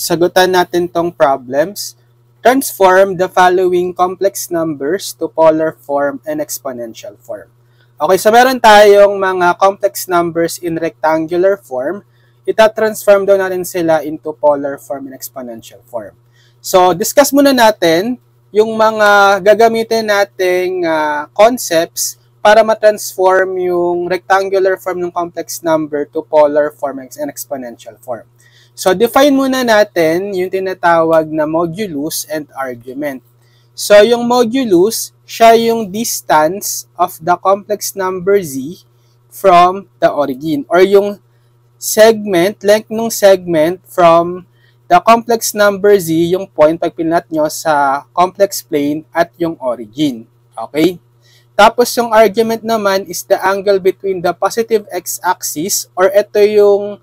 Sagutan natin tong problems. Transform the following complex numbers to polar form and exponential form. Okay, so meron tayong mga complex numbers in rectangular form. Ita-transform daw natin sila into polar form and exponential form. So, discuss muna natin yung mga gagamitin nating concepts para ma-transform yung rectangular form ng complex number to polar form and exponential form. So, define muna natin yung tinatawag na modulus and argument. So, yung modulus, siya yung distance of the complex number z from the origin. Or yung segment, length ng segment from the complex number z, yung point pag pinat nyo sa complex plane at yung origin. Okay? Tapos yung argument naman is the angle between the positive x-axis or ito yung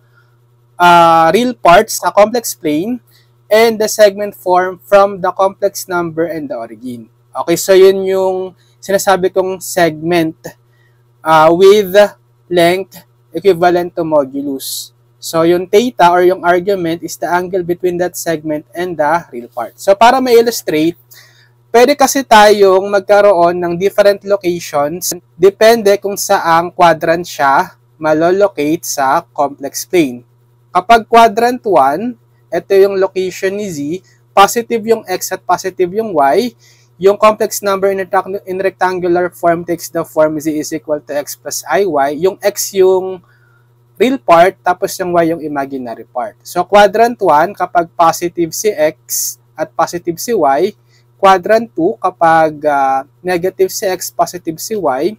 real parts sa complex plane and the segment form from the complex number and the origin. Okay, so yun yung sinasabi kong segment with length equivalent to modulus. So yung theta or yung argument is the angle between that segment and the real part. So para ma-illustrate, pwede kasi tayong magkaroon ng different locations depende kung saang quadrant siya malolocate sa complex plane. Kapag quadrant 1, ito yung location ni z, positive yung x at positive yung y, yung complex number in rectangular form takes the form z is equal to x plus iy, yung x yung real part, tapos yung y yung imaginary part. So, quadrant 1, kapag positive si x at positive si y, quadrant 2, kapag negative si x, positive si y,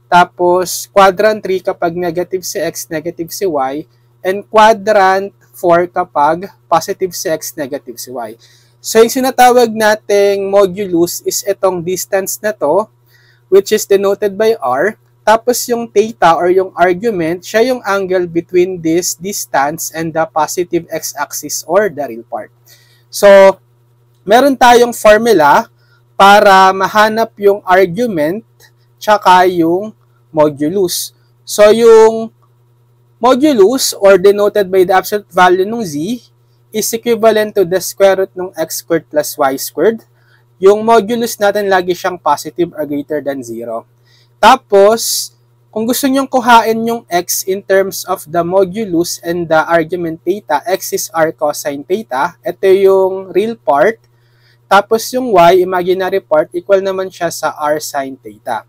tapos quadrant 3, kapag negative si x, negative si y, and quadrant 4 kapag positive si x, negative si y. So, yung sinatawag nating modulus is itong distance na to, which is denoted by r. Tapos yung theta or yung argument, siya yung angle between this distance and the positive x-axis or the real part. So, meron tayong formula para mahanap yung argument tsaka yung modulus. So, yung modulus or denoted by the absolute value ng z is equivalent to the square root ng x squared plus y squared. Yung modulus natin lagi siyang positive or greater than 0. Tapos, kung gusto nyong kuhain yung x in terms of the modulus and the argument theta, x is r cosine theta. Ito yung real part. Tapos yung y, imaginary part, equal naman siya sa r sine theta.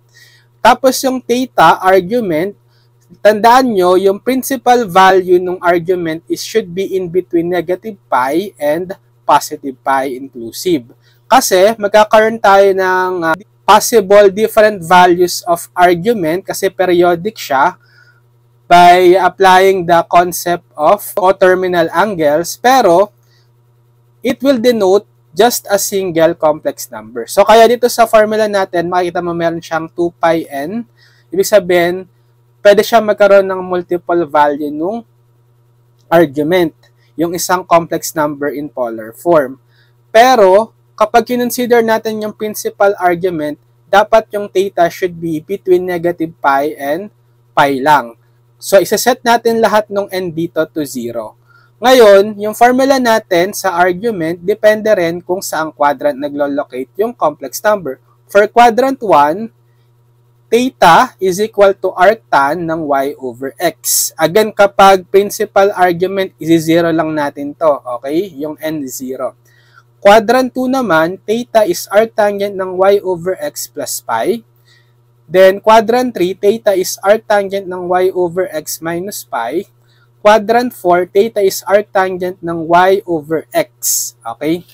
Tapos yung theta, argument, tandaan nyo, yung principal value ng argument is should be in between negative pi and positive pi inclusive. Kasi magkakaroon tayo ng possible different values of argument kasi periodic siya by applying the concept of coterminal angles, pero it will denote just a single complex number. So kaya dito sa formula natin, makikita mo meron siyang 2 pi n. Ibig sabihin, pwede siya magkaroon ng multiple value nung argument, yung isang complex number in polar form. Pero, kapag kinonsider natin yung principal argument, dapat yung theta should be between negative pi and pi lang. So, isaset natin lahat ng n dito to 0. Ngayon, yung formula natin sa argument, depende rin kung saang quadrant naglo-locate yung complex number. For quadrant 1, theta is equal to arctan ng y over x. Again, kapag principal argument, isi-0 lang natin to. Okay? Yung n 0. Quadrant 2 naman, theta is arctangent ng y over x plus pi. Then, quadrant 3, theta is arctangent ng y over x minus pi. Quadrant 4, theta is arctangent ng y over x. Okay?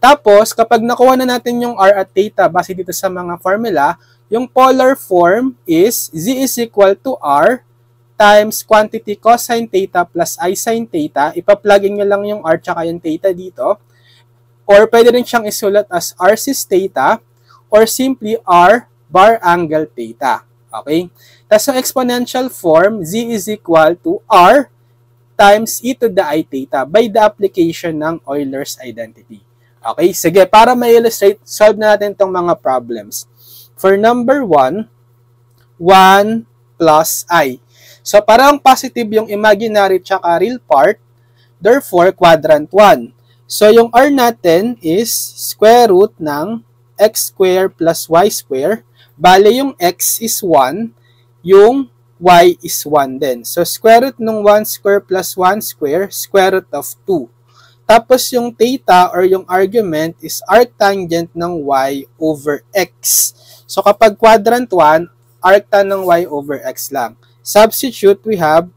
Tapos, kapag nakuha na natin yung r at theta base dito sa mga formula, yung polar form is z is equal to r times quantity cosine theta plus I sin theta. Ipa-plugin nyo lang yung r tsaka yung theta dito. Or pwede rin siyang isulat as r cis theta or simply r bar angle theta. Okay? Tapos yung exponential form, z is equal to r times e to the I theta by the application ng Euler's identity. Okay? Sige, para ma-illustrate, solve na natin itong mga problems. For number 1, 1 plus I. So, parang positive yung imaginary tsaka real part. Therefore, quadrant 1. So, yung r natin is square root ng x square plus y square. Bale, yung x is 1, yung y is 1 din. So, square root ng 1 square plus 1 square, square root of 2. Tapos, yung theta or yung argument is arctangent ng y over x. So, kapag quadrant 1, arctan ng y over x lang. Substitute, we have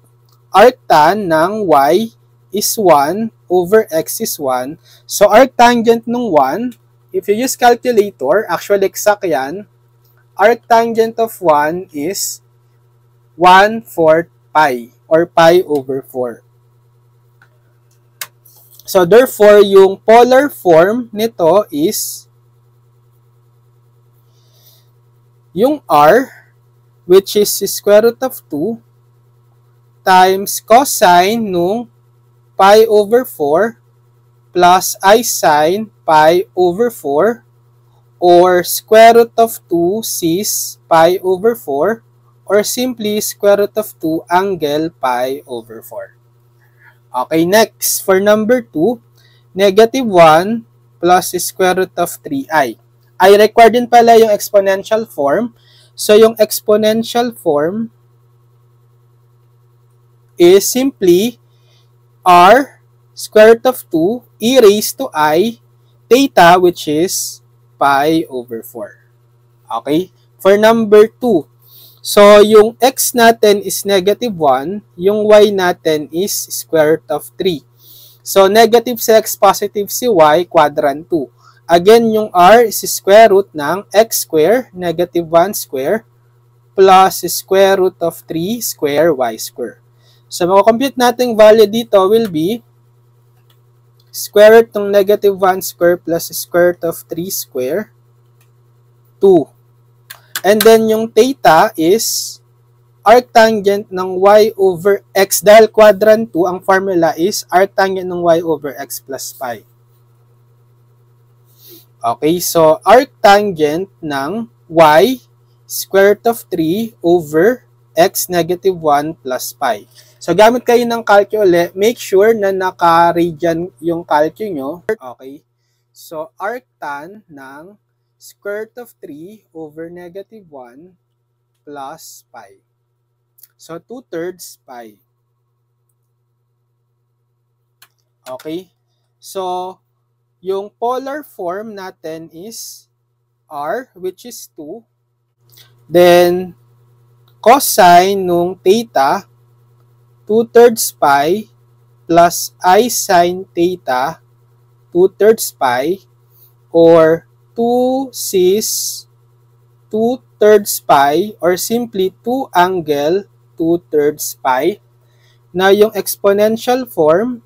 arctan ng y is 1 over x is 1. So, arctangent ng 1, if you use calculator, actually exact yan, arctangent of 1 is 1/4 pi or pi over 4. So, therefore, yung polar form nito is yung r, which is square root of 2, times cosine nung pi over 4 plus I sine pi over 4 or square root of 2 cis pi over 4 or simply square root of 2 angle pi over 4. Okay, next, for number 2, negative 1 plus square root of 3i. I require din pala yung exponential form. So, yung exponential form is simply r square root of 2 e raised to I theta, which is pi over 4. Okay? For number 2, so yung x natin is negative 1, yung y natin is square root of 3. So negative si x, positive si y, quadrant 2. Again, yung r is square root ng x square, negative 1 square, plus square root of 3 square y square. So, makakompute natin value dito will be square root ng negative 1 square plus square root of 3 square, 2. And then, yung theta is arctangent ng y over x. Dahil quadrant 2, ang formula is arctangent ng y over x plus pi. Okay, so arctangent ng y square root of 3 over x negative 1 plus pi. So, gamit kayo ng calcio ulit, make sure na naka-radian yung calcio nyo. Okay. So, arctan ng square root of 3 over negative 1 plus pi. So, 2/3 pi. Okay. So, yung polar form natin is r, which is 2. Then, cosine nung theta, 2/3 pi plus I sine theta, 2/3 pi, or 2 cis 2/3 pi, or simply 2 angle 2/3 pi. Now, yung exponential form,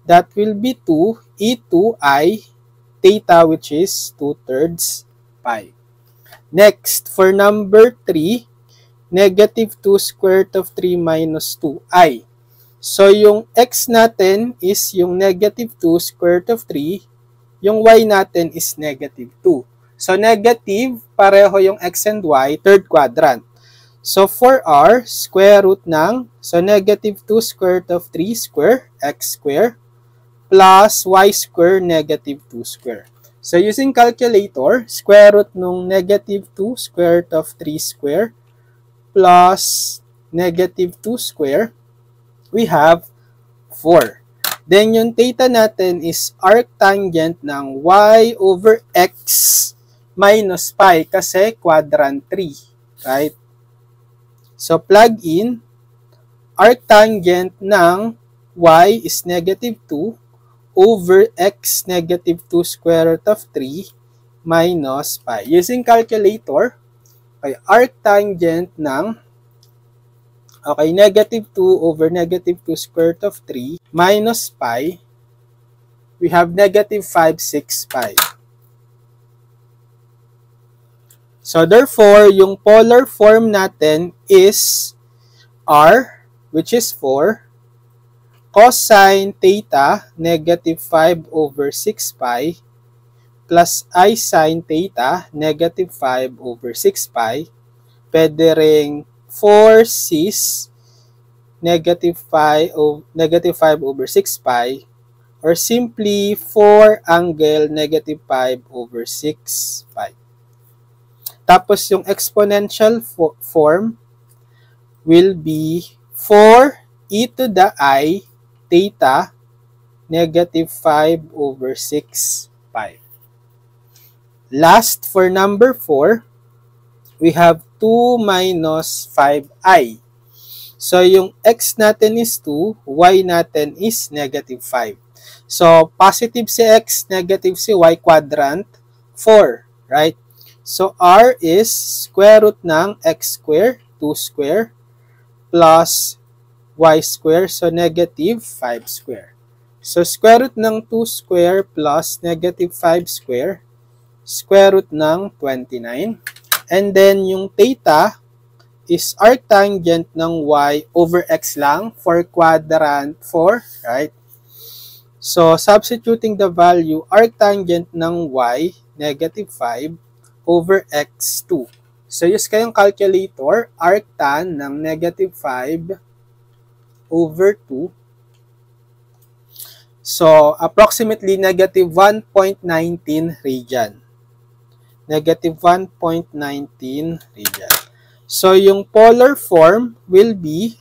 that will be 2 e2i theta, which is 2/3 pi. Next, for number 3, negative 2 square root of 3 minus 2i. So, yung x natin is yung negative 2 square root of 3. Yung y natin is negative 2. So, negative, pareho yung x and y, third quadrant. So, for r, square root ng, so negative 2 square root of 3 square, x square, plus y square, negative 2 square. So, using calculator, square root nung negative 2 square root of 3 square, plus negative 2 square, we have 4. Then, yung theta natin is arctangent ng y over x minus pi kasi quadrant 3. Right? So, plug in, arctangent ng y is negative 2 over x negative 2 square root of 3 minus pi. Using calculator, okay, arctangent ng negative 2 over negative 2 square root of 3 minus pi, we have negative 5/6 pi. So, therefore, yung polar form natin is r, which is 4, cosine theta, negative 5 over 6 pi, plus I sine theta, negative 5 over 6 pi, pwede ring 4 cis negative 5 over 6 pi, or simply 4 angle negative 5 over 6 pi. Tapos yung exponential form will be 4 e to the I theta negative 5 over 6 pi. Last, for number 4, we have 2 minus 5i. So, yung x natin is 2, y natin is negative 5. So, positive si x, negative si y, quadrant, 4, right? So, r is square root ng x square, 2 square, plus y square, so negative 5 square. So, square root ng 2 square plus negative 5 square, square root ng 29. And then, yung theta is arctangent ng y over x lang for quadrant 4, right? So, substituting the value, arctangent ng y, negative 5, over x2. So, use kayong calculator, arctan ng negative 5 over 2. So, approximately negative 1.19 radian. Negative 1.19 radian. So, yung polar form will be,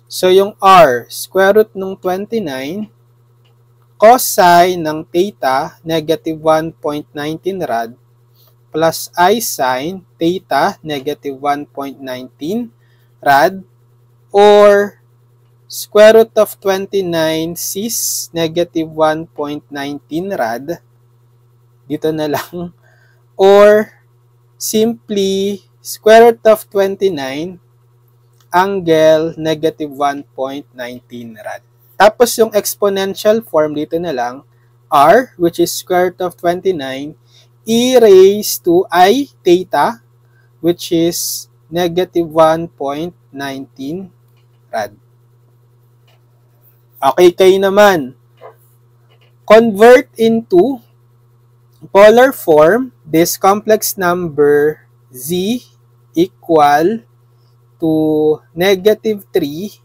so yung r, square root ng 29, cosine ng theta, negative 1.19 rad, plus I sine theta, negative 1.19 rad, or square root of 29 cis, negative 1.19 rad, dito na lang, or simply square root of 29 angle negative 1.19 rad. Tapos yung exponential form dito na lang, r, which is square root of 29, e raised to I theta, which is negative 1.19 rad. Okay, kayo naman. Convert into polar form this complex number z equal to negative 3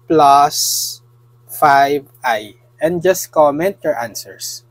plus 5i. And just comment your answers.